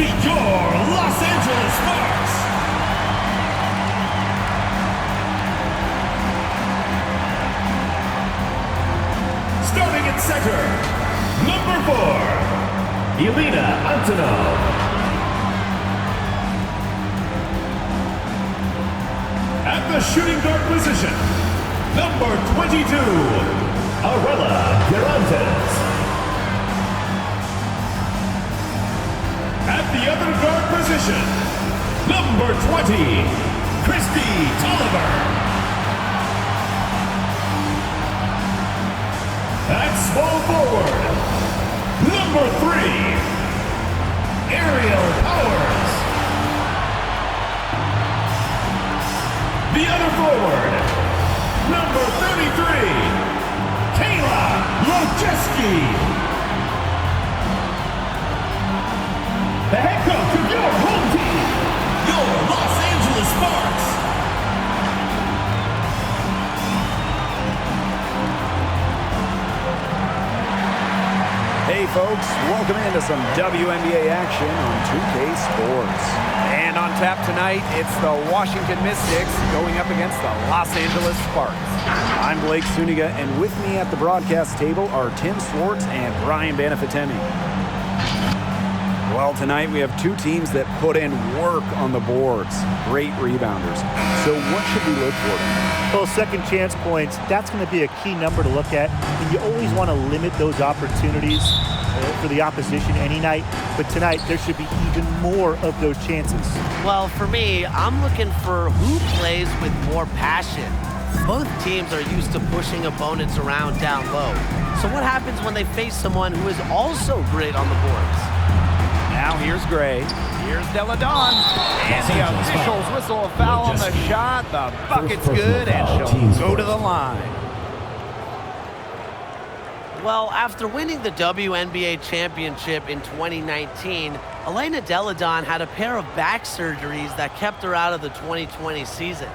meet your Los Angeles Sparks. Starting at center, number 4, Elena Antonov. At the shooting guard position, number 22, Arella Garantes. At the other guard position, number 20, Christy Tolliver. At small forward, number 3, Ariel Powers. The other forward, number 33, Kayla Lojeski. The head coach of your home team, your Los Angeles Sparks. Hey folks, welcome into some WNBA action on 2K Sports. And on tap tonight, it's the Washington Mystics going up against the Los Angeles Sparks. I'm Blake Suniga, and with me at the broadcast table are Tim Swartz and Brian Banafitemi. Well, tonight we have two teams that put in work on the boards. Great rebounders. So what should we look for tonight? Well, second chance points, that's going to be a key number to look at. And you always want to limit those opportunities for the opposition any night. But tonight, there should be even more of those chances. Well, for me, I'm looking for who plays with more passion. Both teams are used to pushing opponents around down low. So what happens when they face someone who is also great on the boards? Now here's Gray. Here's Delle Donne. And the officials whistle a foul on the shot. The bucket's good, and she'll go to the line. Well, after winning the WNBA championship in 2019, Elena Delle Donne had a pair of back surgeries that kept her out of the 2020 season.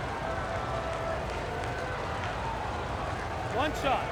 One shot.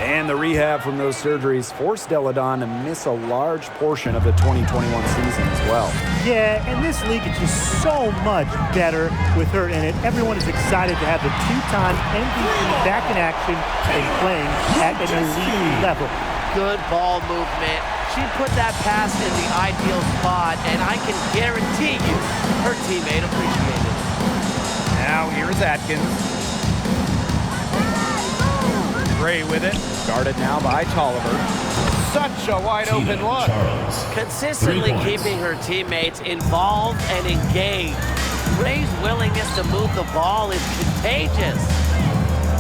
And the rehab from those surgeries forced Delle Donne to miss a large portion of the 2021 season as well. Yeah, and this league is just so much better with her in it. Everyone is excited to have the two-time MVP back in action and playing at an elite level. Good ball movement. She put that pass in the ideal spot, and I can guarantee you her teammate appreciated it. Now here's Atkins. Gray with it. Guarded now by Tolliver. Such a wide-open look. Consistently keeping her teammates involved and engaged. Gray's willingness to move the ball is contagious.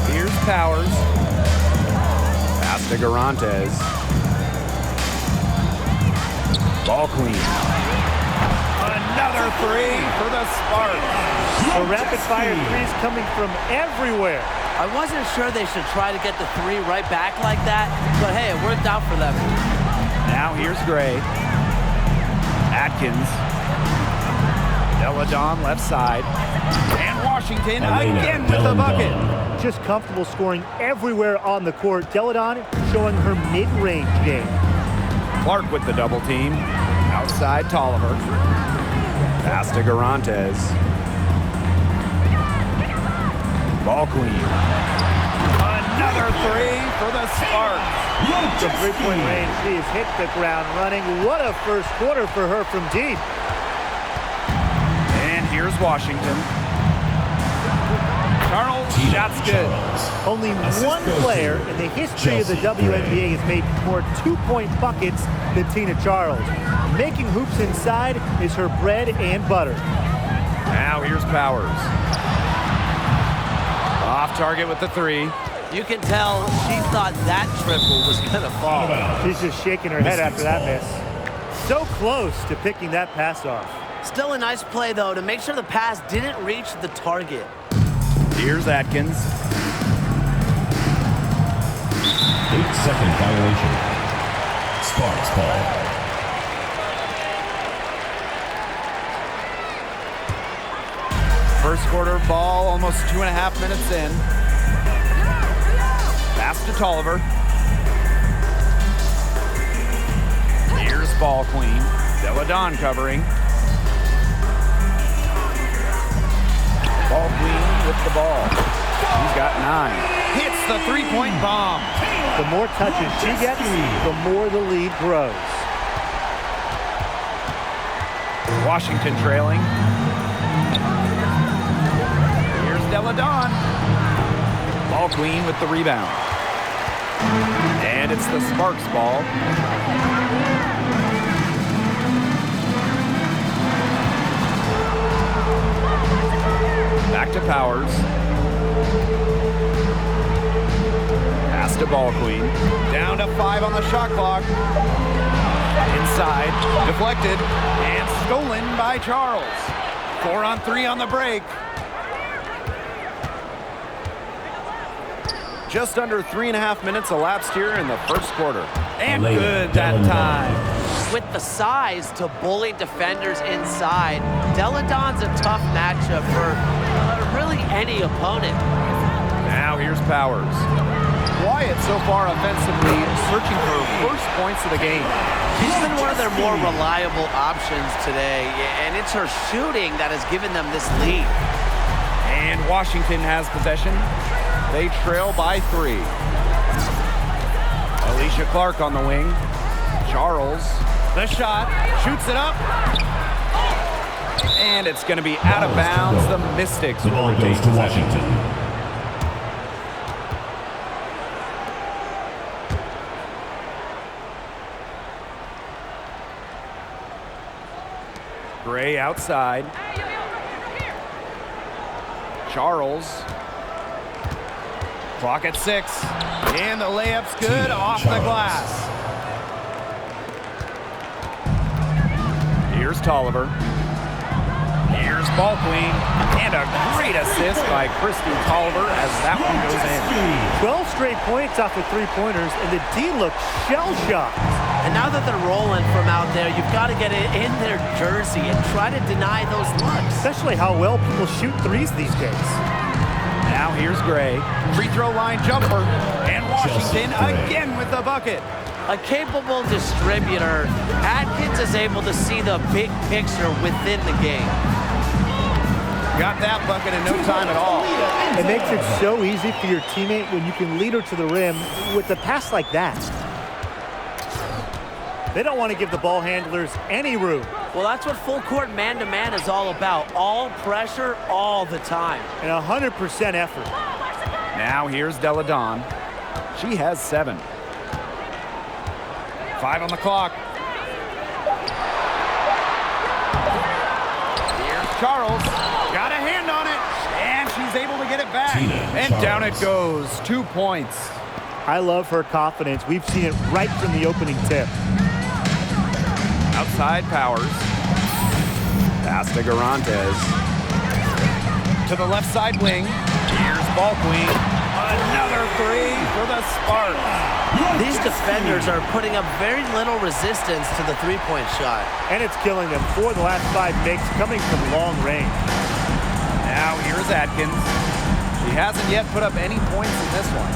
Here's Powers. Pass to Garantes. Ball clean. Another three for the Sparks. A rapid-fire threes coming from everywhere. I wasn't sure they should try to get the three right back like that, but hey, it worked out for them. Now here's Gray. Atkins. Delle Donne left side. And Washington again with the bucket. Just comfortable scoring everywhere on the court. Delle Donne showing her mid-range game. Clark with the double team. Outside Tolliver. Pass to Garantes. Ball clean. Another three for the Sparks. The three-point range, she has hit the ground running. What a first quarter for her from deep. And here's Washington. Charles, shot's good. Only one player in the history of the WNBA has made more two-point buckets than Tina Charles. Making hoops inside is her bread and butter. Now here's Powers. Off target with the three. You can tell she thought that triple was going to fall. She's just shaking her head after that miss. So close to picking that pass off. Still a nice play, though, to make sure the pass didn't reach the target. Here's Atkins. 8-second violation. Sparks ball. First quarter ball, almost 2.5 minutes in. Pass to Tolliver. Here's ball queen. Delle Donne covering. Ball queen with the ball. She's got 9. Hits the three-point bomb. The more touches she gets, the more the lead grows. Washington trailing. Here's Delle Donne. Ball queen with the rebound. And it's the Sparks ball. Back to Powers. Pass to ball queen. Down to 5 on the shot clock. Inside, deflected, and stolen by Charles. 4 on 3 on the break. Just under 3.5 minutes elapsed here in the first quarter. And good that time. With the size to bully defenders inside, Delle Donne's a tough matchup for really any opponent. Now here's Powers. Wyatt so far offensively searching for first points of the game. She's been one of their more reliable options today, and it's her shooting that has given them this lead. And Washington has possession. They trail by 3. Alicia Clark on the wing. Charles, the shot, shoots it up. And it's going to be out of bounds. The Mystics will retain to Washington. Gray outside. Charles. Clock at 6. And the layup's good off the glass. Here's Tolliver. Here's ball queen. And a great assist by Christy Tolliver as that one goes in. 12 straight points off of three-pointers, and the D looks shell-shocked. And now that they're rolling from out there, you've got to get it in their jersey and try to deny those looks. Especially how well people shoot threes these days. Now here's Gray. Free throw line jumper. And Washington again with the bucket. A capable distributor, Atkins is able to see the big picture within the game. Got that bucket in no time at all. It makes it so easy for your teammate when you can lead her to the rim with a pass like that. They don't want to give the ball handlers any room. Well, that's what full court man-to-man is all about. All pressure, all the time. And 100% effort. Now here's Delle Donne. She has 7. 5 on the clock. Here's Charles. Got a hand on it. And she's able to get it back. And down it goes. 2 points. I love her confidence. We've seen it right from the opening tip. Outside Powers. Pass to Garantes. To the left side wing. Here's ball queen. Another 3 for the Sparks. These defenders are putting up very little resistance to the three-point shot. And it's killing them. 4 of the last 5 makes coming from long range. Now here's Atkins. She hasn't yet put up any points in this one.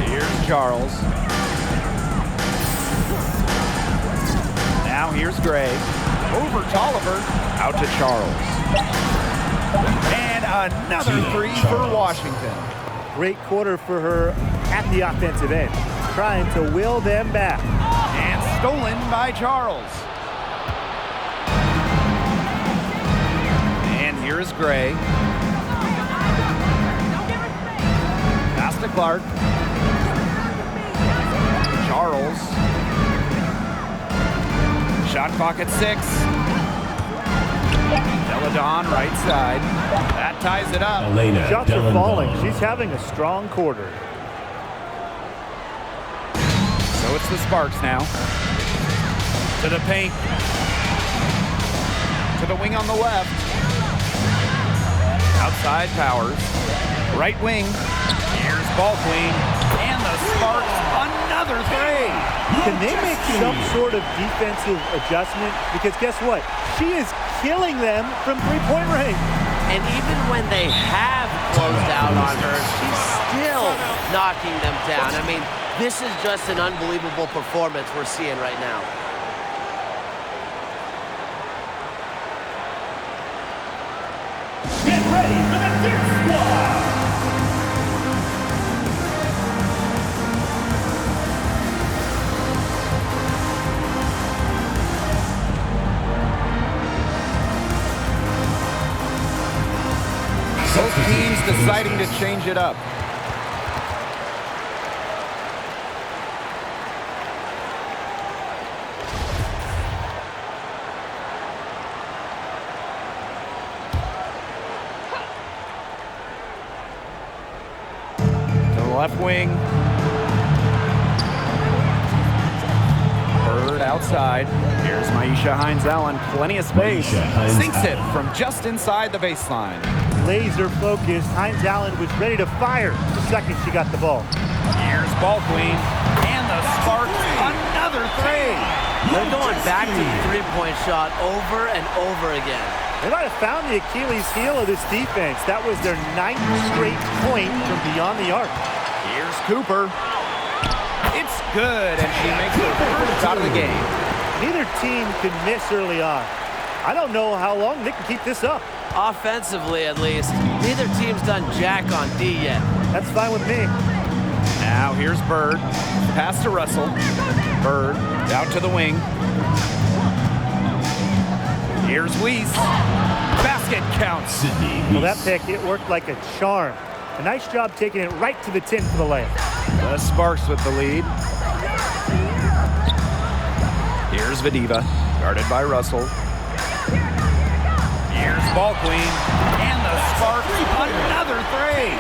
Here's Charles. Now here's Gray. Over Tolliver. Out to Charles. And another 3 for Washington. Great quarter for her at the offensive end, trying to will them back. And stolen by Charles. And here is Gray. Pass to Clark. Charles. Shot clock at 6. Delle Donne right side. That ties it up. Shots are falling. She's having a strong quarter. So it's the Sparks now. To the paint. To the wing on the left. Outside Powers. Right wing. Here's ball queen. And the Sparks another another three. Can they make some sort of defensive adjustment? Because guess what? She is killing them from three-point range. And even when they have closed out on her, she's still knocking them down. I mean, this is just an unbelievable performance we're seeing right now. Get ready for the Dirt Squad! Both teams deciding to change it up. To the left wing. Bird outside. Here's Maisha Hines-Allen. Plenty of space. Sinks it from just inside the baseline. Laser focused. Hines-Allen was ready to fire the second she got the ball. Here's ball queen. And the spark. Another three. They're going back to the three-point shot over and over again. They might have found the Achilles heel of this defense. That was their 9th straight point from beyond the arc. Here's Cooper. It's good, and she makes her first out of the game. Neither team can miss early on. I don't know how long they can keep this up. Offensively, at least, neither team's done jack on D yet. That's fine with me. Now here's Bird. Pass to Russell. Bird out to the wing. Here's Weiss. Basket counts. Well, that pick, it worked like a charm. A nice job taking it right to the 10 for the layup. The Sparks with the lead. Here's Vadiva, guarded by Russell. Here's ball queen, and the Sparks, another three.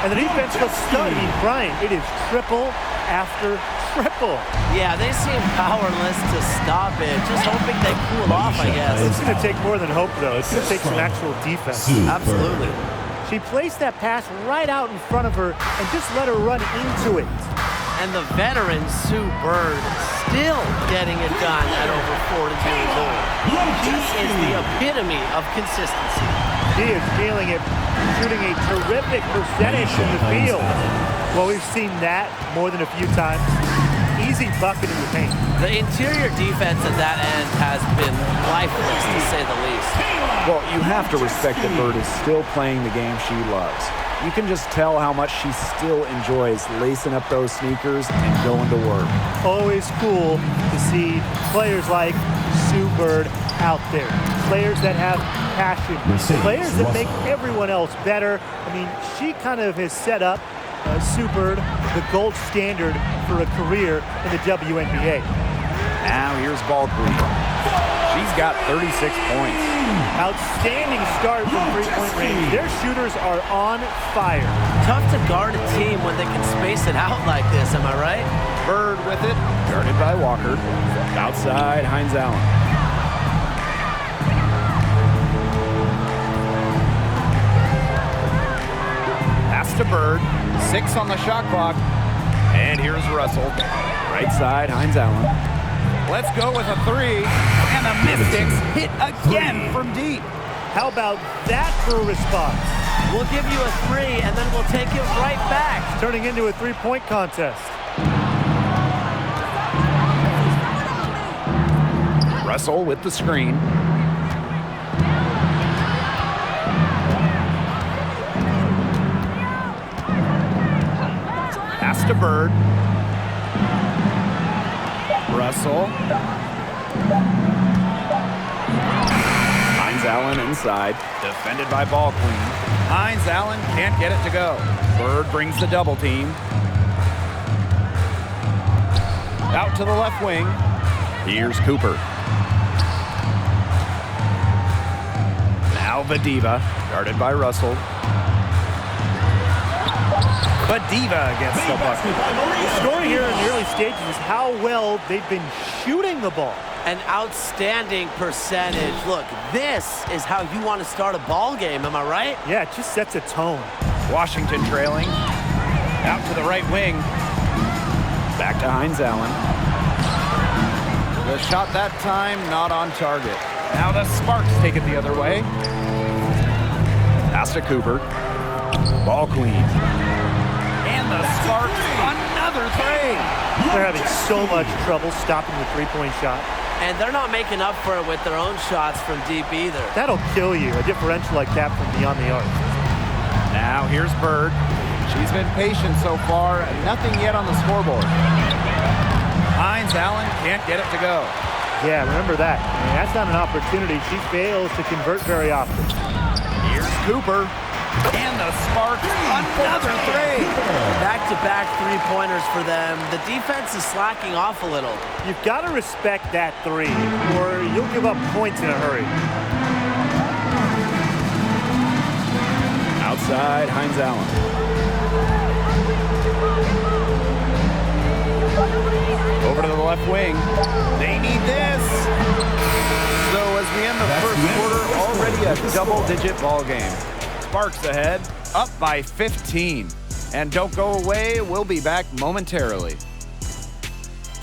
And the defense looks stunning. Brian, it is triple after triple. Yeah, they seem powerless to stop it. Just hoping they cool off, I guess. It's going to take more than hope, though. It's going to take some actual defense. Absolutely. She placed that pass right out in front of her and just let her run into it. And the veteran Sue Bird still getting it done at over 40 years old. She is the epitome of consistency. She is feeling it, shooting a terrific percentage from the field. Well, we've seen that more than a few times. Easy bucket in the paint. The interior defense at that end has been lifeless, to say the least. Well, you have to respect that Bird is still playing the game she loves. You can just tell how much she still enjoys lacing up those sneakers and going to work. Always cool to see players like Sue Bird out there. Players that have passion. Players that make everyone else better. I mean, she kind of has set up Sue Bird the gold standard for a career in the WNBA. Now here's ball queen. She's got 36 points. Outstanding start from three-point range. Their shooters are on fire. Tough to guard a team when they can space it out like this, am I right? Bird with it, guarded by Walker. Outside, Hines-Allen. Pass to Bird. 6 on the shot clock. And here's Russell. Right side, Hines-Allen. Let's go with a three. And the Mystics hit again from deep. How about that for a response? We'll give you a three, and then we'll take it right back. It's turning into a three-point contest. Russell with the screen. Pass to Bird. Russell. Hines-Allen inside. Defended by ball queen. Hines-Allen can't get it to go. Bird brings the double team. Out to the left wing. Here's Cooper. Now Vadiva, guarded by Russell. Vadiva gets the bucket. The story here in the early stages is how well they've been shooting the ball. An outstanding percentage. Look, this is how you want to start a ball game, am I right? Yeah, it just sets a tone. Washington trailing. Out to the right wing. Back to Hines Allen. The shot that time, not on target. Now the Sparks take it the other way. Pass to Cooper. Ball queen. And the Sparks, another three. They're having so much trouble stopping the three-point shot. And they're not making up for it with their own shots from deep either. That'll kill you, a differential like that from beyond the arc. Now here's Bird. She's been patient so far. Nothing yet on the scoreboard. Hines Allen can't get it to go. Yeah, remember that. I mean, that's not an opportunity. She fails to convert very often. Here's Cooper. And the Sparks, another three. Back-to-back three-pointers for them. The defense is slacking off a little. You've got to respect that three, or you'll give up points in a hurry. Outside, Hines Allen. Over to the left wing. They need this. So as we end the first quarter, already a double-digit ball game. Sparks ahead, up by 15. And don't go away, we'll be back momentarily.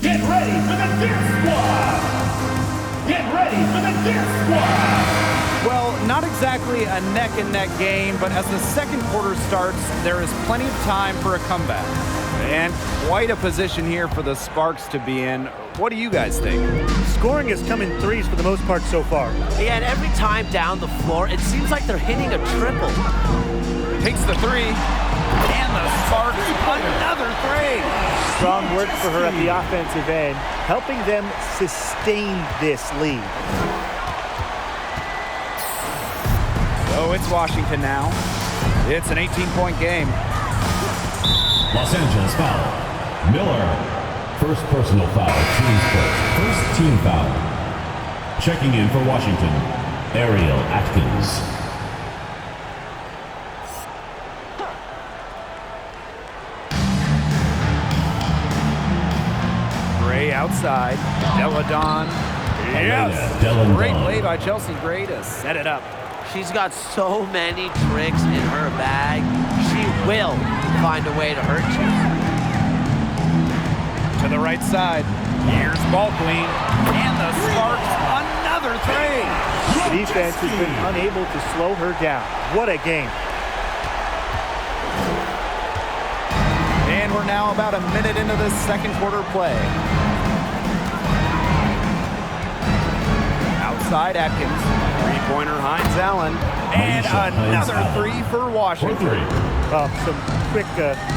Get ready for the Dip Squad! Get ready for the Dip Squad! Well, not exactly a neck-and-neck game, but as the second quarter starts, there is plenty of time for a comeback. And quite a position here for the Sparks to be in. What do you guys think? Scoring has come in threes for the most part so far. Yeah, and every time down the floor, it seems like they're hitting a triple. Takes the three, and the Sparks, another three. Strong work for her at the offensive end, helping them sustain this lead. So it's Washington now. It's an 18-point game. Los Angeles foul. Miller. First personal foul. Team's first team foul. Checking in for Washington, Ariel Atkins. Gray outside. Deladon. Yes. Great play by Chelsea Gray to set it up. She's got so many tricks in her bag. She will find a way to hurt you. To the right side. Here's ball queen. And the Sparks, another three. The defense has been unable to slow her down. What a game. And we're now about a minute into the second quarter play. Outside Atkins. Three-pointer Hines Allen. And another three for Washington. Some quick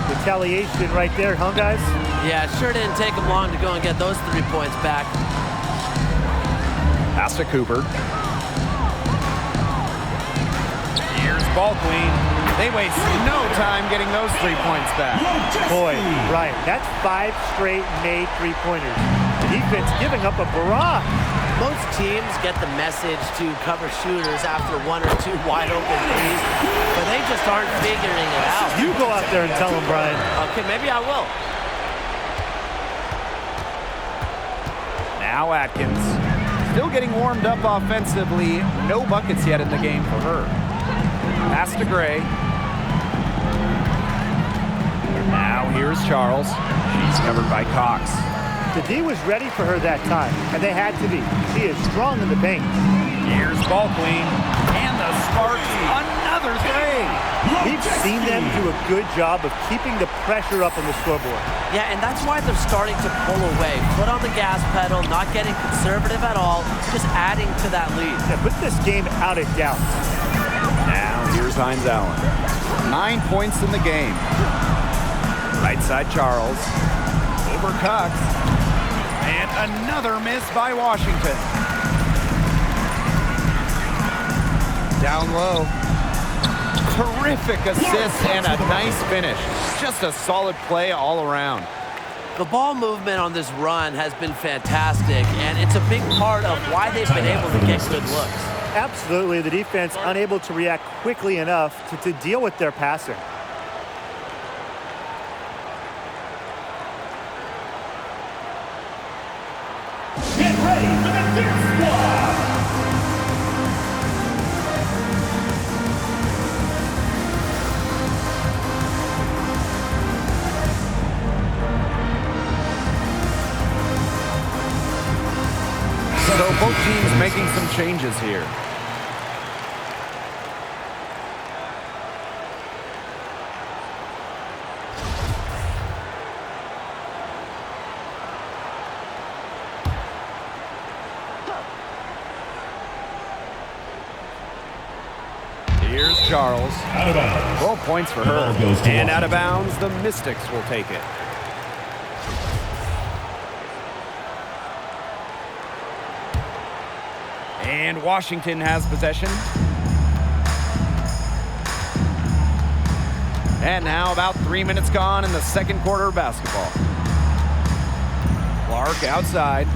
retaliation right there, huh, guys? Yeah, it sure didn't take them long to go and get those 3 points back. Pass to Cooper. Here's ball queen. They waste no time getting those 3 points back. Boy, Brian, that's 5 straight made three-pointers. The defense giving up a barrage. Most teams get the message to cover shooters after 1 or 2 wide open threes, but they just aren't figuring it out. You go out there and tell them, Brian. Okay, maybe I will. Now Atkins. Still getting warmed up offensively. No buckets yet in the game for her. Pass to Gray. Now here's Charles. She's covered by Cox. The D was ready for her that time, and they had to be. She is strong in the paint. Here's ball queen. And the Sparks, another three. We've seen them do a good job of keeping the pressure up on the scoreboard. Yeah, and that's why they're starting to pull away. Foot on the gas pedal, not getting conservative at all, just adding to that lead. Yeah, put this game out of doubt. Now here's Hines Allen. 9 points in the game. Right side Charles. Over Cox. And another miss by Washington. Down low. Terrific assist and a nice finish. Just a solid play all around. The ball movement on this run has been fantastic, and it's a big part of why they've been able to get good looks. Absolutely, the defense unable to react quickly enough to deal with their passing. Get ready for the Dip Squad! Both teams making some changes here. Here's Charles. Out of bounds. 12 points for her. The ball goes to And out of Washington. bounds, the Mystics will take it. And Washington has possession. And now about 3 minutes gone in the second quarter of basketball. Clark outside.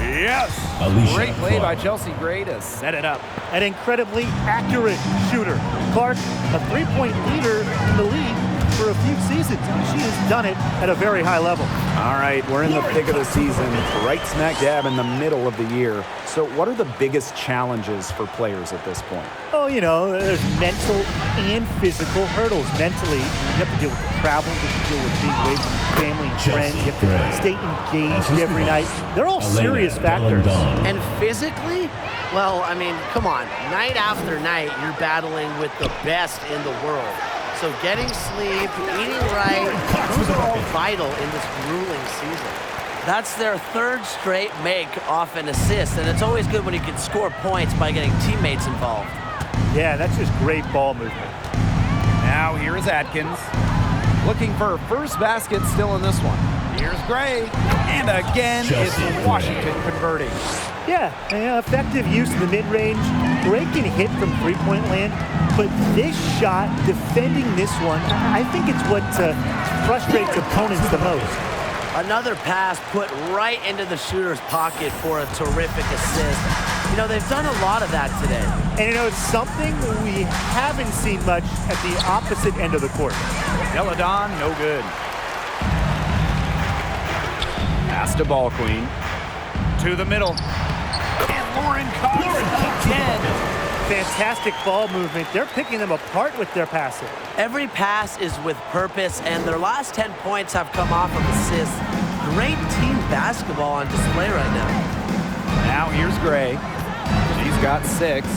Yes! Alicia Great play by Clark. Chelsea Gray to set it up. An incredibly accurate shooter. Clark, a three-point leader in the league for a few seasons. She has done it at a very high level. All right, we're in the thick of the season, right smack dab in the middle of the year. So what are the biggest challenges for players at this point? Oh, you know, there's mental and physical hurdles. Mentally, you have to deal with travel, you have to deal with being away from family and friends. You have to stay engaged every night. They're all serious factors. And physically, well, I mean, come on. Night after night, you're battling with the best in the world. So getting sleep, eating right, those are all vital in this grueling season. That's their third straight make off an assist, and it's always good when you can score points by getting teammates involved. Yeah, that's just great ball movement. Now here is Atkins, looking for her first basket still in this one. Here's Gray, and again it's Washington converting. Yeah, effective use of the mid-range. Gray can hit from three-point land, but this shot, defending this one, I think it's what frustrates opponents the most. Another pass put right into the shooter's pocket for a terrific assist. You know, they've done a lot of that today. And you know, it's something we haven't seen much at the opposite end of the court. Deladon, no good. Pass to Ball Queen. To the middle. And Lauren Cox again. Fantastic ball movement. They're picking them apart with their passing. Every pass is with purpose, and their last 10 points have come off of assists. Great team basketball on display right now. Now here's Gray. She's got 6.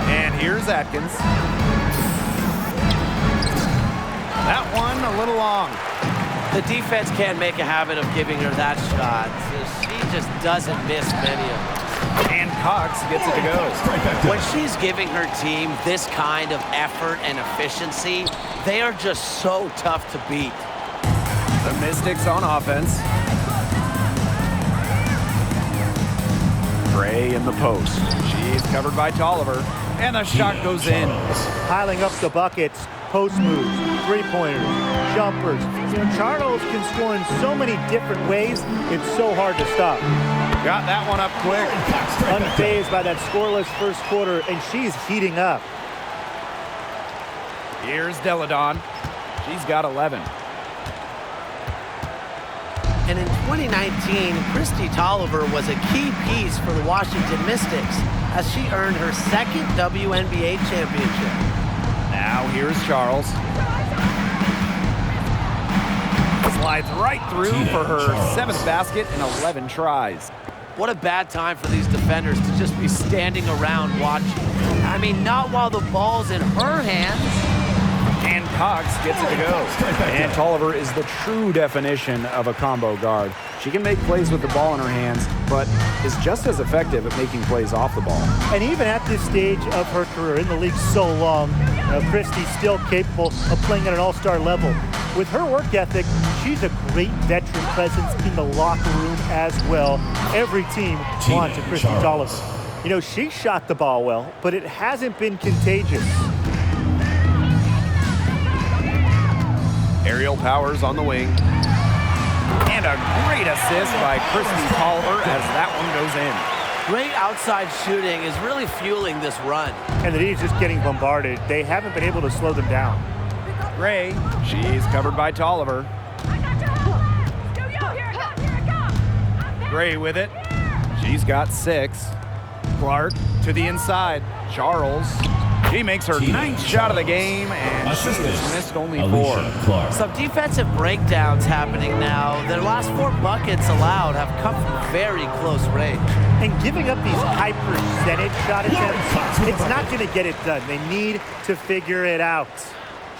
And here's Atkins. That one a little long. The defense can't make a habit of giving her that shot. She just doesn't miss many of them. And Cox gets it to go. When she's giving her team this kind of effort and efficiency, they are just so tough to beat. The Mystics on offense. Gray in the post. She's covered by Tolliver. And the shot goes in. Piling up the buckets, post moves, three-pointers, jumpers. You know, Charles can score in so many different ways, it's so hard to stop. Got that one up quick. Unfazed by that scoreless first quarter, and she's heating up. Here's Deladon. She's got 11. And in 2019, Christy Tolliver was a key piece for the Washington Mystics as she earned her second WNBA championship. Now here's Charles. Slides right through for her 7th basket in 11 tries. What a bad time for these defenders to just be standing around watching. I mean, not while the ball's in her hands. And Cox gets it to go. And Tolliver is the true definition of a combo guard. She can make plays with the ball in her hands, but is just as effective at making plays off the ball. And even at this stage of her career, in the league so long, Christy's still capable of playing at an all-star level. With her work ethic, she's a great veteran presence in the locker room as well. Every team wants a Christy Tolliver. You know, she shot the ball well, but it hasn't been contagious. Aerial Powers on the wing. And a great assist by Christy Tolliver as that one goes in. Great outside shooting is really fueling this run. And the D's just getting bombarded. They haven't been able to slow them down. Gray, she's covered by Tolliver. Gray with it. She's got 6. Clark to the inside. Charles. She makes her ninth shot of the game, and she has missed only 4. Clark. Some defensive breakdowns happening now. Their last 4 buckets allowed have come from very close range. And giving up these high percentage shot attempts, it's not going to get it done. They need to figure it out.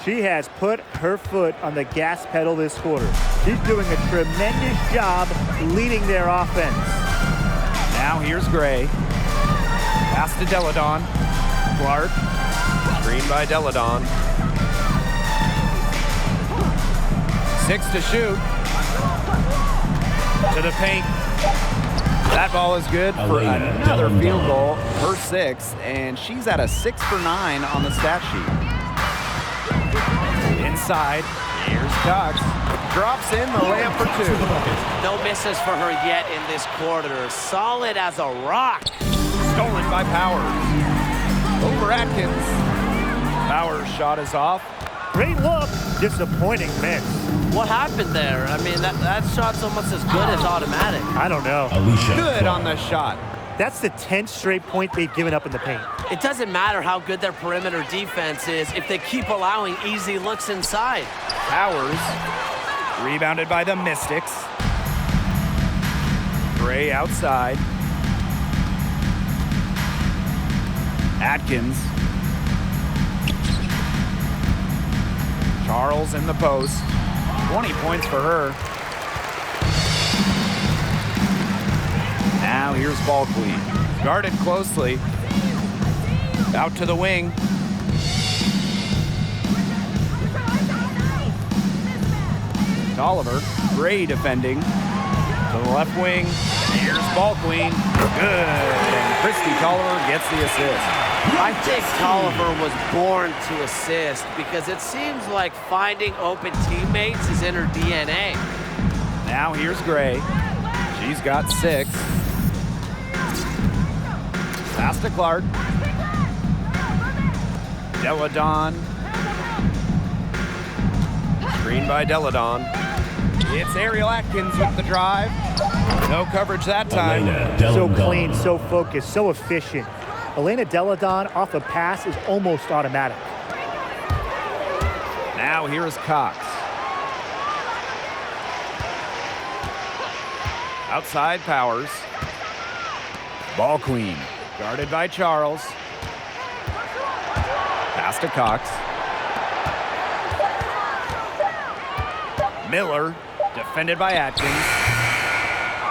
She has put her foot on the gas pedal this quarter. She's doing a tremendous job leading their offense. Now here's Gray. Pass to Deladon. Clark. Screen by Deladon. 6 to shoot. To the paint. That ball is good for another field goal. Her 6th, and she's at a 6 for 9 on the stat sheet. Inside, here's Cox. Drops in the layup for 2. No misses for her yet in this quarter. Solid as a rock. Stolen by Powers. Over Atkins. Powers' shot is off. Great look, disappointing miss. What happened there? I mean, that shot's almost as good as automatic. I don't know. Good on the shot. That's the 10th straight point they've given up in the paint. It doesn't matter how good their perimeter defense is if they keep allowing easy looks inside. Powers, rebounded by the Mystics. Gray outside. Atkins. Charles in the post. 20 points for her. Now here's Ball Queen. Guarded closely. Out to the wing. Oliver. Gray defending. To the left wing. Here's Ball Queen. Good. And Christy Tolliver gets the assist. I think Tolliver was born to assist because it seems like finding open teammates is in her DNA. Now here's Gray. She's got 6. Pass to Clark. Deladon. Screen by Deladon. It's Ariel Atkins with the drive. No coverage that time. So clean, so focused, so efficient. Elena Deladon off a pass is almost automatic. Now here is Cox. Outside Powers. Ball Queen. Guarded by Charles. Pass to Cox. Miller. Defended by Atkins.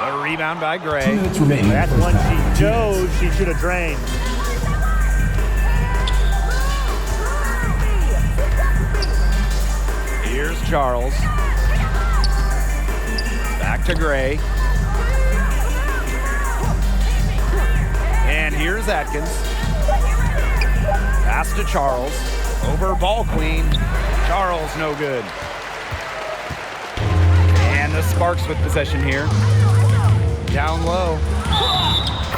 The rebound by Gray. That's one she knows she should have drained. Here's Charles. Back to Gray. And here's Atkins. Pass to Charles. Over Ball Queen. Charles no good. And the Sparks with possession here. Down low.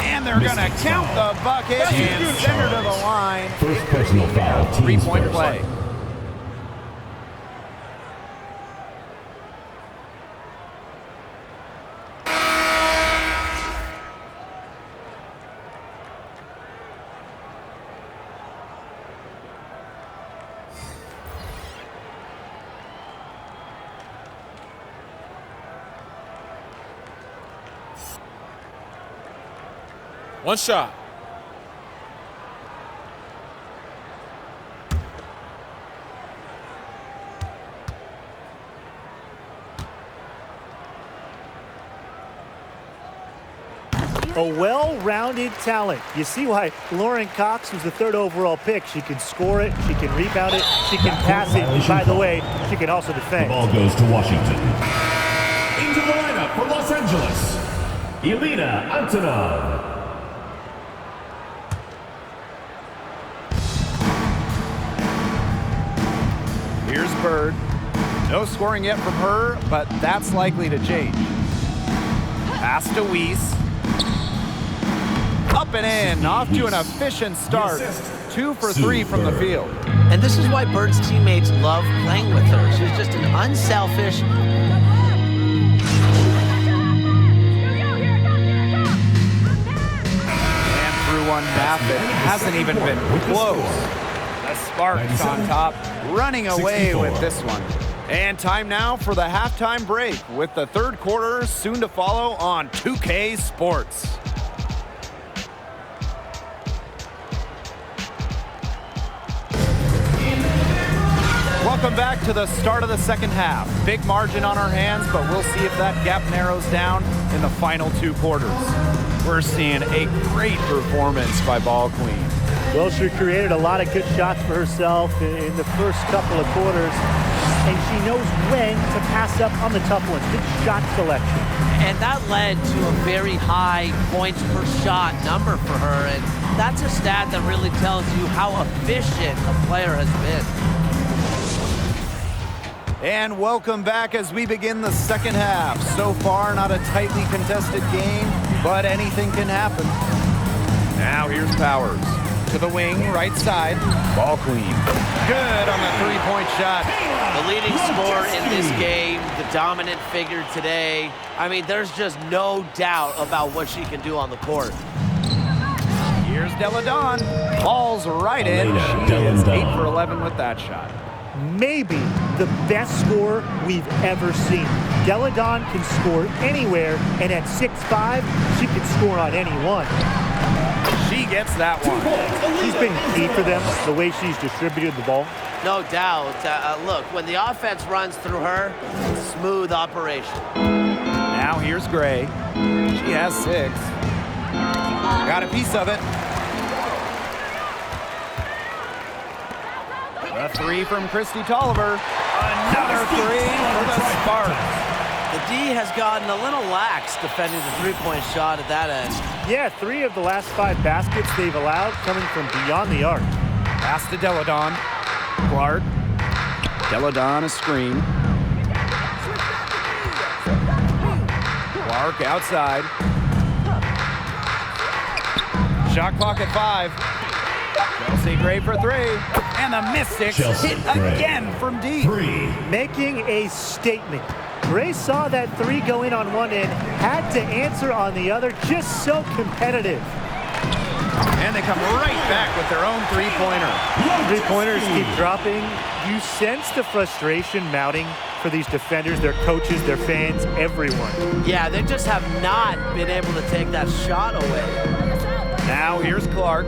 And they're going to count the bucket and send her to the line. First personal foul. 3-point play. One shot. A well-rounded talent. You see why Lauren Cox was the 3rd overall pick. She can score it, she can rebound it, she can pass it. By the way, she can also The defend. ball goes to Washington. Into the lineup for Los Angeles, Elena Antonov. Here's Bird. No scoring yet from her, but that's likely to change. Pass to Weiss. Up and in, off to an efficient start. 2 for 3 from the field. And this is why Bird's teammates love playing with her. She's just an unselfish. And through one half, it hasn't even been close. The Sparks on top, running away 64. with this one. And time now for the halftime break with the third quarter soon to follow on 2K Sports. Welcome back to the start of the second half. Big margin on our hands, but we'll see if that gap narrows down in the final two quarters. We're seeing a great performance by Ball Queen. Well, she created a lot of good shots for herself in the first couple of quarters, and she knows when to pass up on the tough ones. Good shot selection. And that led to a very high points per shot number for her, and that's a stat that really tells you how efficient a player has been. And welcome back as we begin the second half. So far, not a tightly contested game, but anything can happen. Now here's Powers. To the wing, right side. Ball Queen. Good on the three-point shot. The leading scorer in this game, the dominant figure today. I mean, there's just no doubt about what she can do on the court. Here's Della Dawn. Ball's right in. She is 8 for 11 with that shot. Maybe the best scorer we've ever seen. Della Dawn can score anywhere, and at 6'5", she can score on anyone. She gets that one. She's been key for them, the way she's distributed the ball. No doubt. Look, when the offense runs through her, smooth operation. Now here's Gray. She has 6. Got a piece of it. A 3 from Christy Tolliver. Another 3 for the Sparks. The D has gotten a little lax defending the three-point shot at that end. Yeah, 3 of the last 5 baskets they've allowed coming from beyond the arc. Pass to Della Dawn. Clark. Della Dawn a screen. Clark outside. Shot clock at 5. Chelsea Gray for 3. And the Mystics hit again from deep. 3. Making a statement. Gray saw that 3 go in on one end, had to answer on the other, just so competitive. And they come right back with their own three-pointer. Three-pointers keep dropping. You sense the frustration mounting for these defenders, their coaches, their fans, everyone. Yeah, they just have not been able to take that shot away. Now here's Clark.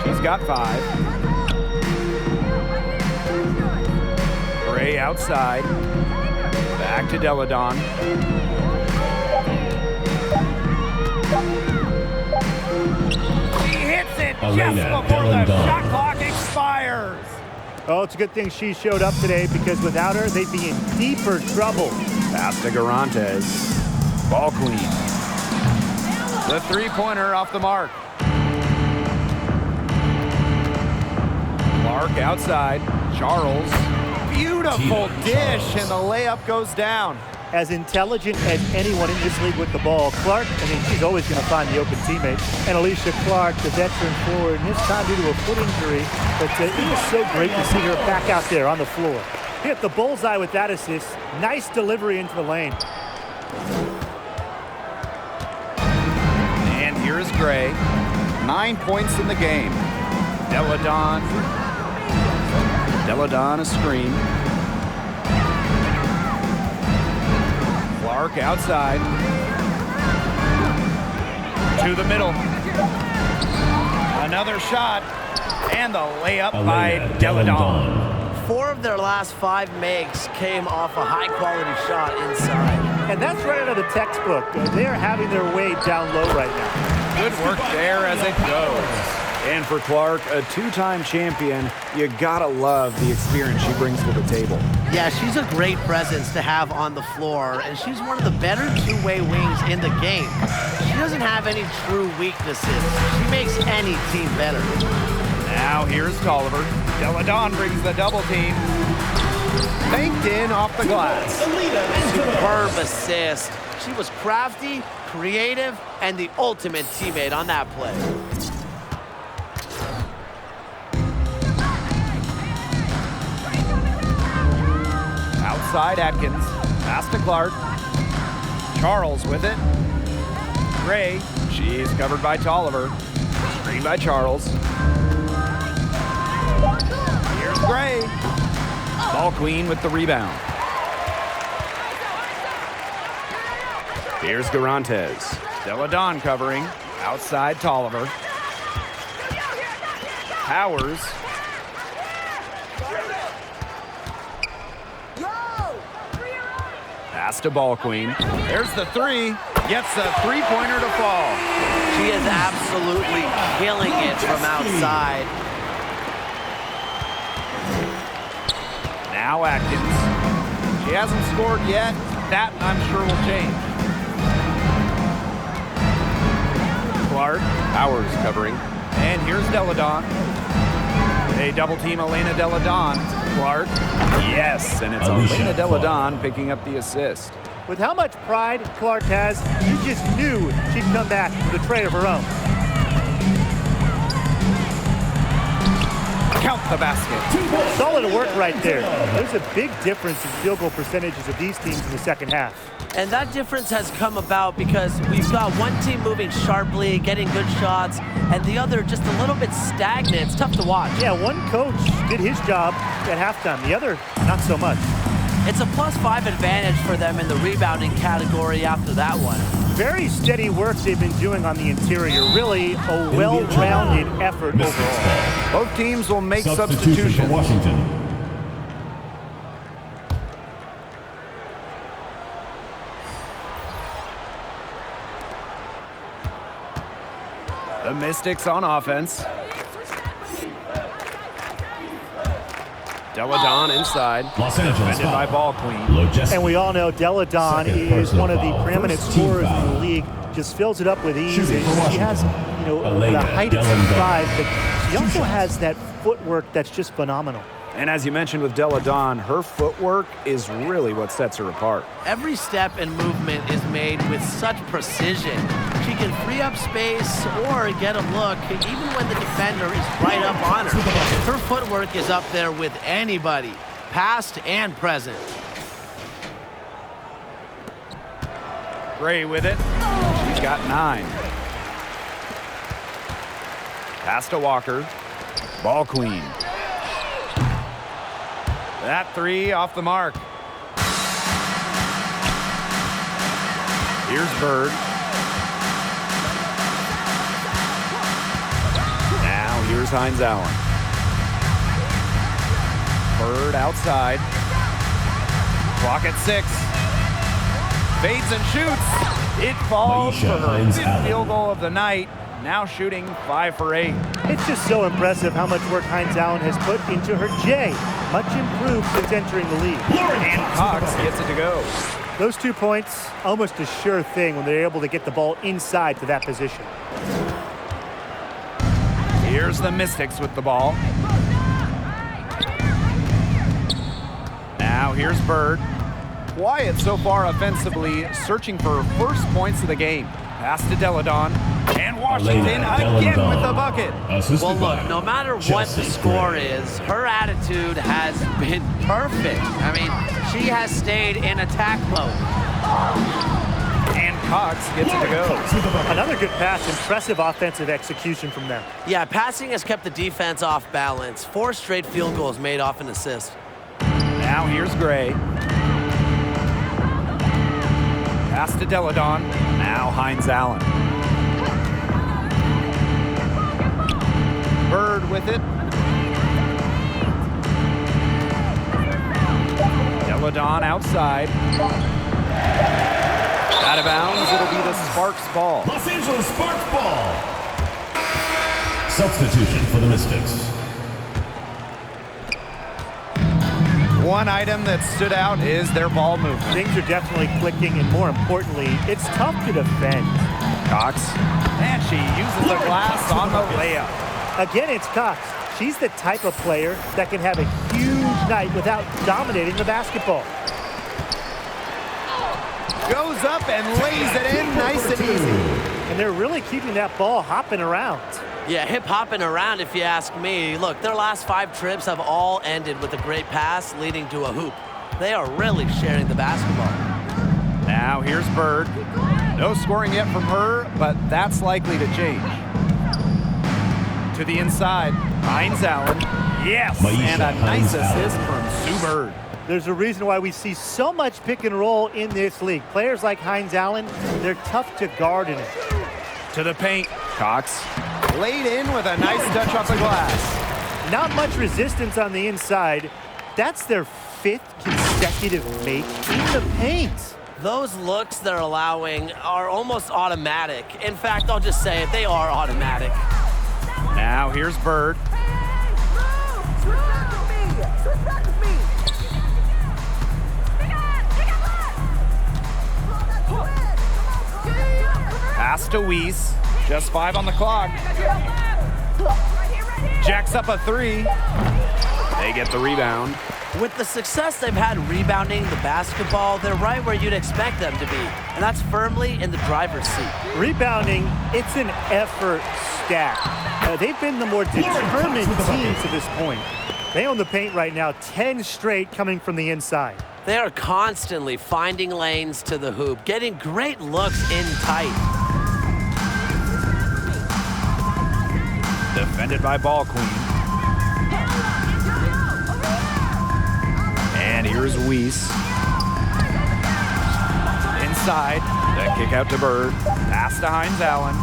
She's got 5. Gray outside. Back to Della Dawn. She hits it just before the shot clock expires. Oh, it's a good thing she showed up today, because without her, they'd be in deeper trouble. Pass to Garantes. Ball Queen. The three-pointer off the mark. Clark outside. Charles. Beautiful dish, and the layup goes down. As intelligent as anyone in this league with the ball, Clark, she's always going to find the open teammate. And Alicia Clark, the veteran forward, and this time due to a foot injury. But it was so great to see her back out there on the floor. Hit the bullseye with that assist. Nice delivery into the lane. And here is Gray. 9 points in the game. Della Dawn. Della Dawn a screen. Clark outside. To the middle. Another shot. And the layup by Della Dawn. 4 of their last 5 makes came off a high-quality shot inside. And that's right out of the textbook. They're having their way down low right now. Good work there as it goes. And for Clark, a 2-time champion, you gotta love the experience she brings to the table. Yeah, she's a great presence to have on the floor, and she's one of the better two-way wings in the game. She doesn't have any true weaknesses. She makes any team better. Now here's Tolliver. Della Dawn brings the double team. Banked in off the glass. Superb assist. She was crafty, creative, and the ultimate teammate on that play. Outside Atkins. Pass to Clark. Charles with it. Gray. She's covered by Tolliver. Screen by Charles. Ball queen with the rebound. Here's Garantes. Della Don covering. Outside Tolliver. Powers. Pass to Ball queen. There's the three. Gets the three-pointer to fall. She is absolutely killing it from outside. Now Atkins. She hasn't scored yet. That, I'm sure, will change. Clark. Powers covering. And here's Della Don. They double-team Elena Della Don. Clark. Yes, and it's Elena Della Don picking up the assist. With how much pride Clark has, you just knew she'd come back with a tray of her own. Count the basket. Solid work right there. There's a big difference in field goal percentages of these teams in the second half. And that difference has come about because we've got one team moving sharply, getting good shots, and the other just a little bit stagnant. It's tough to watch. Yeah, one coach did his job at halftime. The other, not so much. It's a +5 advantage for them in the rebounding category after that one. Very steady work they've been doing on the interior. Really a well-rounded effort overall. Both teams will make Substitution for substitutions. Washington. The Mystics on offense. Della Don inside. Los Angeles Defended by Ball Queen. Lojeski. And we all know Della Don Second is one of the personal foul. preeminent First team scorers in foul. the league. Just fills it up with ease. Shooting And for she has, Washington. the height of Della Don. 6'5", but she also has that footwork that's just phenomenal. And as you mentioned with Della Don, her footwork is really what sets her apart. Every step and movement is made with such precision. She can free up space or get a look even when the defender is right up on her. Her footwork is up there with anybody, past and present. Gray with it. She's got 9. Pass to Walker. Ball Queen. That three off the mark. Here's Bird. Now here's Hines Allen. Bird outside. Clock at 6. Fades and shoots. It falls Maisha for her Hines 5th Allen. field goal of the night. Now shooting 5 for 8. It's just so impressive how much work Hines Allen has put into her J. Much improved since entering the league. And Cox gets it to go. Those 2 points, almost a sure thing when they're able to get the ball inside to that position. Here's the Mystics with the ball. Now here's Bird. Quiet so far offensively, searching for her first points of the game. Pass to Della Don. And Washington Elena Della again Don. with the bucket. Assisted Well, look, by no matter what Chelsea the score Gray. is, her attitude has been perfect. I mean, she has stayed in attack mode. And Cox gets it to go. Another good pass, impressive offensive execution from them. Yeah, passing has kept the defense off balance. 4 straight field goals made off an assist. Now here's Gray. Pass to Della Don. Now Hines Allen. Bird with it. Della Don outside. Out of bounds, it'll be the Sparks ball. Los Angeles Sparks ball. Substitution for the Mystics. One item that stood out is their ball movement. Things are definitely clicking, and more importantly, it's tough to defend. Cox. And she uses the glass on the layup. Again, it's Cox. She's the type of player that can have a huge night without dominating the basketball. Goes up and lays it in nice and easy. And they're really keeping that ball hopping around. Yeah, hip-hopping around if you ask me. Look, their last 5 trips have all ended with a great pass leading to a hoop. They are really sharing the basketball. Now here's Bird. No scoring yet from her, but that's likely to change. To the inside, Hines Allen. Yes, Maisha and a nice Hines-Allen. assist from Sue Bird. There's a reason why we see so much pick and roll in this league. Players like Hines-Allen, they're tough to guard in it. To the paint. Cox laid in with a nice touch off the glass. Not much resistance on the inside. That's their 5th consecutive make in the paint. Those looks they're allowing are almost automatic. In fact, I'll just say it, they are automatic. Now here's Bird. Pass to Weiss. Just 5 on the clock. Jacks up a 3. They get the rebound. With the success they've had rebounding the basketball, they're right where you'd expect them to be, and that's firmly in the driver's seat. Rebounding, it's an effort stat. They've been the more determined team to this point. They own the paint right now, 10 straight coming from the inside. They are constantly finding lanes to the hoop, getting great looks in tight. Defended by Ball Queen. And here's Weiss. Inside. The kick out to Bird. Pass to Hines-Allen.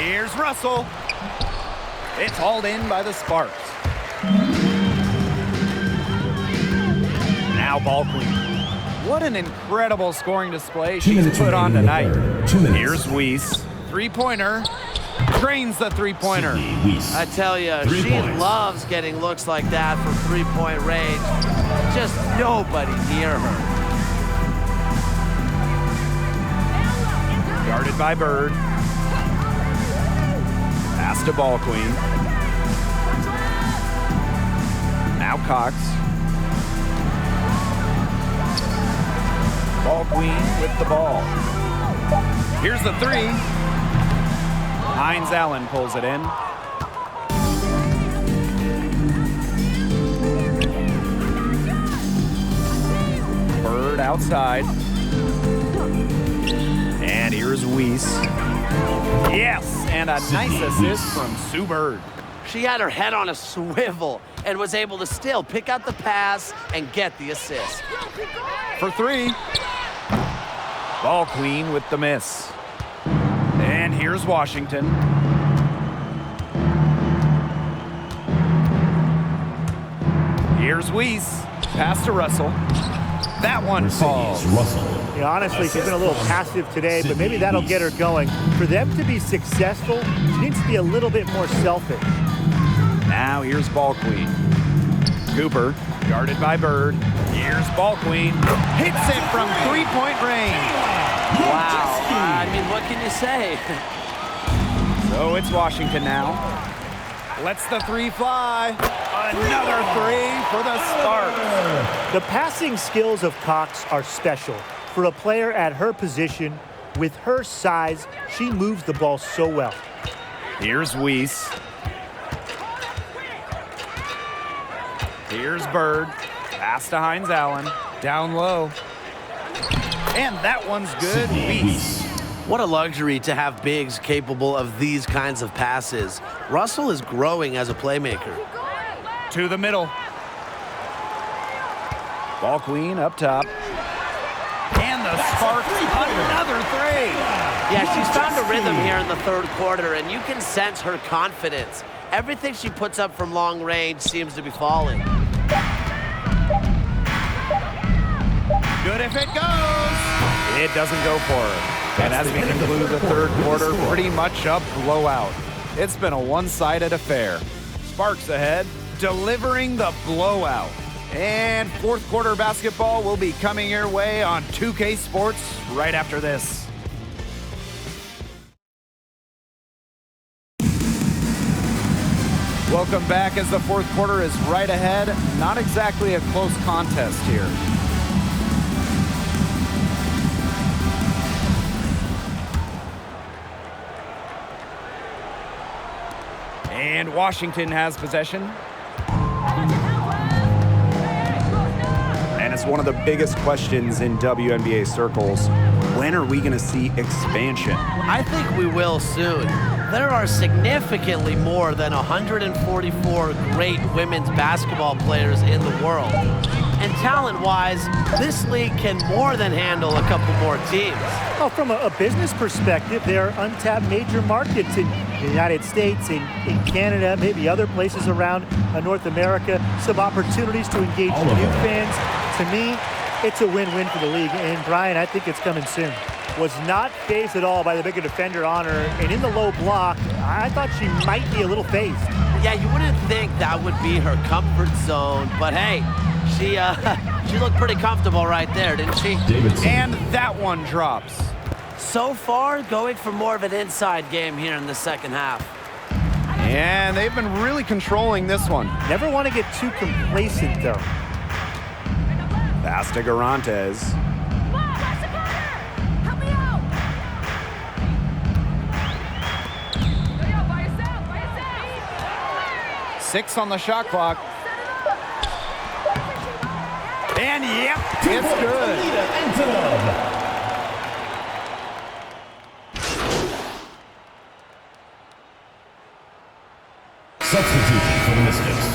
Here's Russell. It's hauled in by the Sparks. Now Ball Queen. What an incredible scoring display she's put on tonight. Here's Weiss. 3-pointer. Drains the 3-pointer. I tell you, she loves getting looks like that from 3-point range. Just nobody near her. Guarded by Bird. Pass to Ball Queen. Now Cox. Ball Queen with the ball. Here's the 3. Hines-Allen pulls it in. Bird outside. And here's Weiss. Yes, and a nice assist from Sue Bird. She had her head on a swivel and was able to still pick out the pass and get the assist. For 3. Ball Queen with the miss. And here's Washington. Here's Weiss. Pass to Russell. That one falls. Yeah, honestly, she's been a little passive today, but maybe that'll get her going. For them to be successful, she needs to be a little bit more selfish. Now here's Ball Queen. Cooper, guarded by Bird. Here's Ball Queen. Hits it from 3-point range. Wow. I mean, what can you say? So it's Washington now. Lets the 3 fly. Another 3 for the Sparks. The passing skills of Cox are special. For a player at her position, with her size, she moves the ball so well. Here's Weiss. Here's Bird. Pass to Hines-Allen. Down low. And that one's good. Weiss. What a luxury to have bigs capable of these kinds of passes. Russell is growing as a playmaker. To the middle. Ball Queen up top. And the Sparks, another 3. Yeah, she's found a rhythm here in the 3rd quarter, and you can sense her confidence. Everything she puts up from long range seems to be falling. Good if it goes. It doesn't go for her. And as we conclude the 3rd quarter, pretty much a blowout. It's been a one-sided affair. Sparks ahead, delivering the blowout. And 4th quarter basketball will be coming your way on 2K Sports right after this. Welcome back as the 4th quarter is right ahead. Not exactly a close contest here. And Washington has possession. And it's one of the biggest questions in WNBA circles. When are we going to see expansion? I think we will soon. There are significantly more than 144 great women's basketball players in the world. And talent-wise, this league can more than handle a couple more teams. Well, from a business perspective, there are untapped major markets in the United States, in Canada, maybe other places around North America. Some opportunities to engage new fans. To me, it's a win-win for the league. And, Brian, I think it's coming soon. Was not fazed at all by the bigger defender on her. And in the low block, I thought she might be a little phased. Yeah, you wouldn't think that would be her comfort zone. But, hey, she looked pretty comfortable right there, didn't she? Davidson. And that one drops. So far, going for more of an inside game here in the second half. And they've been really controlling this one. Never want to get too complacent, though. Pass to Garantes. Help me out. 6 on the shot clock. And yep, it's good. Substitution for the Mystics.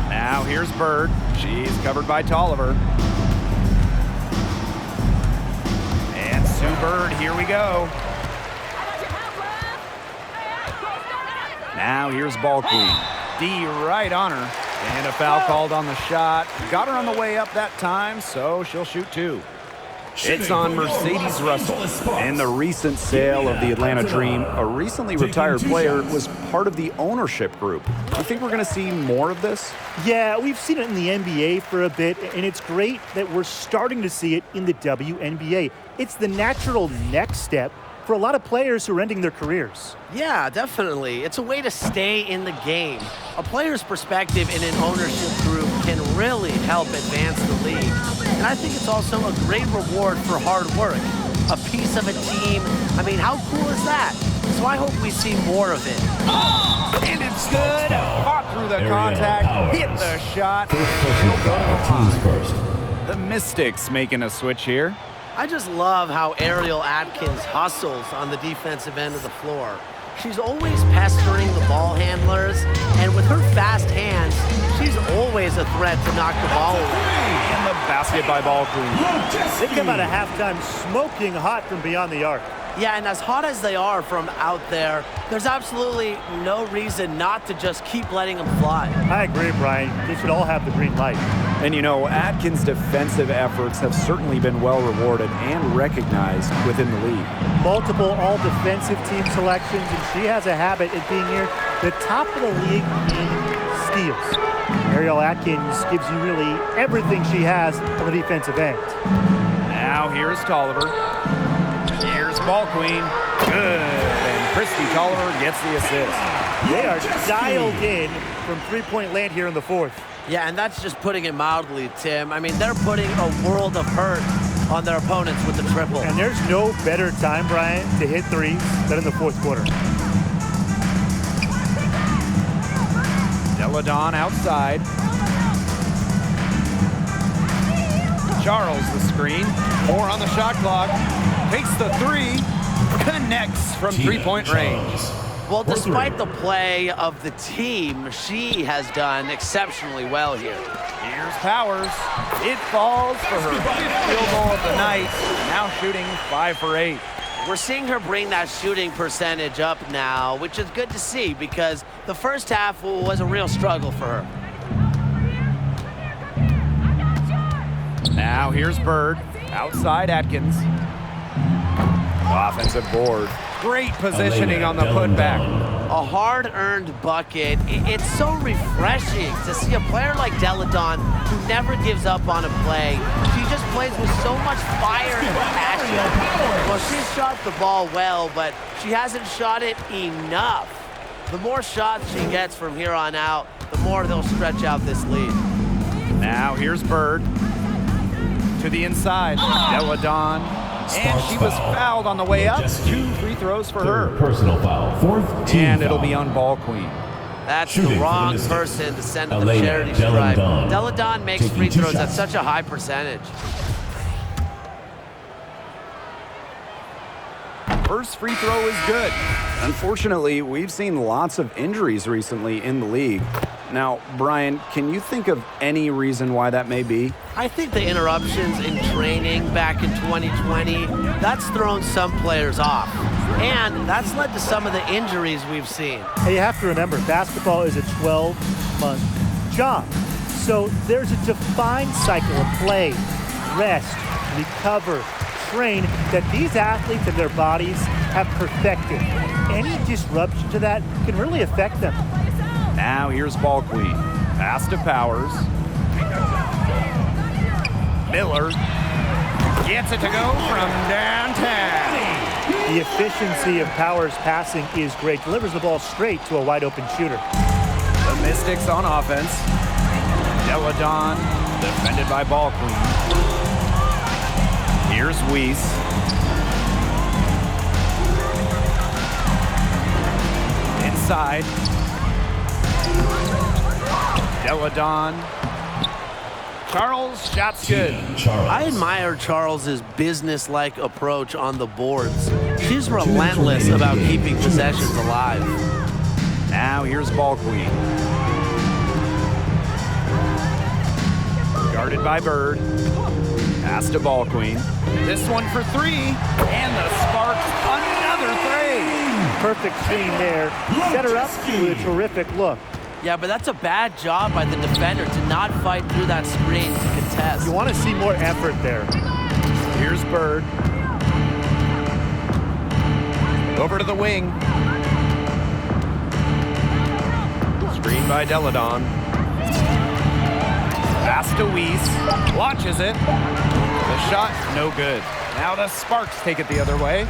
Now here's Bird. She's covered by Tolliver. And Sue Bird, here we go. Now here's Ball Queen. D right on her. And a foul called on the shot. Got her on the way up that time, so she'll shoot 2. It's on Mercedes Russell. In the recent sale of the Atlanta Dream, a recently retired player was part of the ownership group. You think we're going to see more of this? Yeah, we've seen it in the NBA for a bit, and it's great that we're starting to see it in the WNBA. It's the natural next step for a lot of players who are ending their careers. Yeah, definitely. It's a way to stay in the game. A player's perspective in an ownership group can really help advance the league. And I think it's also a great reward for hard work. A piece of a team. I mean, how cool is that? So I hope we see more of it. And it's good. Fought through the contact, hit the shot. Teams first. The Mystics making a switch here. I just love how Ariel Atkins hustles on the defensive end of the floor. She's always pestering the ball handlers, and with her fast hands, she's always a threat to knock the ball away. And the basket by Ball Queen. They come out of halftime smoking hot from beyond the arc. Yeah, and as hot as they are from out there, there's absolutely no reason not to just keep letting them fly. I agree, Brian. They should all have the green light. And you know, Atkins' defensive efforts have certainly been well rewarded and recognized within the league. Multiple all-defensive team selections, and she has a habit of being near the top of the league in steals. Ariel Atkins gives you really everything she has on the defensive end. Now here's Tolliver. Here's Ball Queen. Good. And Christy Tolliver gets the assist. They are dialed in from three-point land here in the fourth. Yeah, and that's just putting it mildly, Tim. I mean, they're putting a world of hurt on their opponents with the triple. And there's no better time, Brian, to hit threes than in the fourth quarter. Deladon outside. Charles the screen. 4 on the shot clock. Takes the 3. Connects from three-point range. Well, despite the play of the team, she has done exceptionally well here. Here's Powers. It falls for her 5th field goal of the night. Now shooting 5 for 8. We're seeing her bring that shooting percentage up now, which is good to see because the first half was a real struggle for her. Now here's Bird. Outside Atkins. Offensive board. Great positioning on the putback. A hard-earned bucket. It's so refreshing to see a player like Deladon who never gives up on a play. She just plays with so much fire and passion. Well, she's shot the ball well, but she hasn't shot it enough. The more shots she gets from here on out, the more they'll stretch out this lead. Now here's Bird. To the inside. Deladon. And she was fouled on the way up. 2 free throws for her. Personal foul. 4th team And it'll foul. be on Ball Queen. That's Shooting the for wrong Mystics, person to send to the Elena charity stripe. Deladon. Deladon makes Taking free 2 throws at shots. such a high percentage. First free throw is good. Unfortunately, we've seen lots of injuries recently in the league. Now, Brian, can you think of any reason why that may be? I think the interruptions in training back in 2020, that's thrown some players off. And that's led to some of the injuries we've seen. And you have to remember, basketball is a 12-month job. So there's a defined cycle of play, rest, recover, train that these athletes and their bodies have perfected. Any disruption to that can really affect them. Now here's Ball Queen. Pass to Powers. Miller gets it to go from downtown. The efficiency of Powers' passing is great. Delivers the ball straight to a wide-open shooter. The Mystics on offense. Deladon defended by Ball Queen. Here's Weiss. Inside. Deladon. Charles, shot's good. I admire Charles's business-like approach on the boards. She's relentless about keeping possessions alive. Now here's Ball Queen. Guarded by Bird. Pass to Ball Queen. This one for 3. And the Sparks, another 3. Perfect screen there. Set her up with a terrific look. Yeah, but that's a bad job by the defender to not fight through that screen to contest. You want to see more effort there. Here's Bird. Over to the wing. Screen by Deladon. Pass to Weiss. Launches it. The shot, no good. Now the Sparks take it the other way.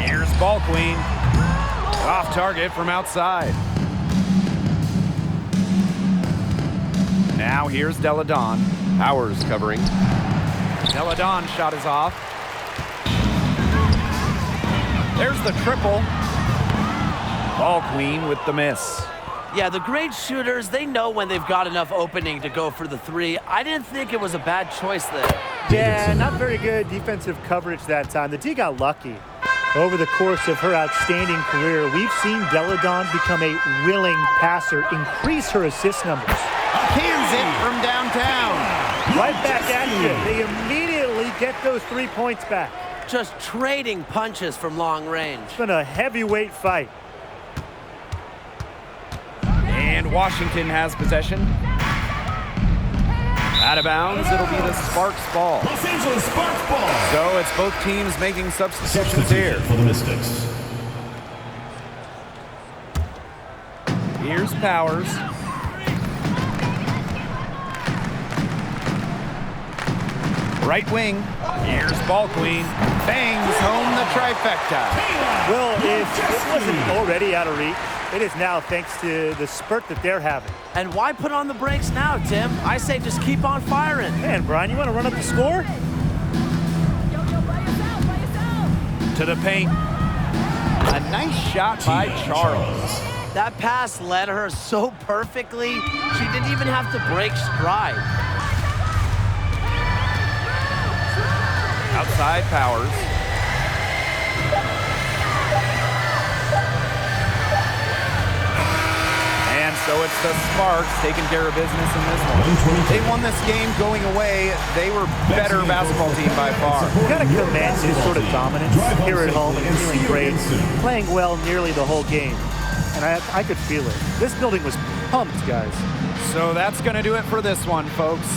Here's Ball Queen. Off target from outside. Now here's Deladon. Powers covering. Deladon shot is off. There's the triple. Ball Queen with the miss. Yeah, the great shooters, they know when they've got enough opening to go for the 3. I didn't think it was a bad choice there. Yeah, not very good defensive coverage that time. The D got lucky. Over the course of her outstanding career, we've seen Deladon become a willing passer, increase her assist numbers. Cans it from downtown. Right back at you. They immediately get those 3 points back. Just trading punches from long range. It's been a heavyweight fight. And Washington has possession. Out of bounds, it'll be the Sparks ball. Los Angeles Sparks ball. So it's both teams making substitutions here. For the Mystics. Here's Powers. Right wing. Here's Ball Queen. Bangs home the trifecta. Well, if it wasn't already out of reach, it is now thanks to the spurt that they're having. And why put on the brakes now, Tim? I say just keep on firing. Man, Brian, you want to run up the score? To the paint. A nice shot by Charles. That pass led her so perfectly, she didn't even have to break stride. Outside Powers. And so it's the Sparks taking care of business in this one. They won this game going away. They were better basketball team by far. You got to commend this sort of dominance here at home and feeling great, playing well nearly the whole game. And I could feel it. This building was pumped, guys. So that's going to do it for this one, folks.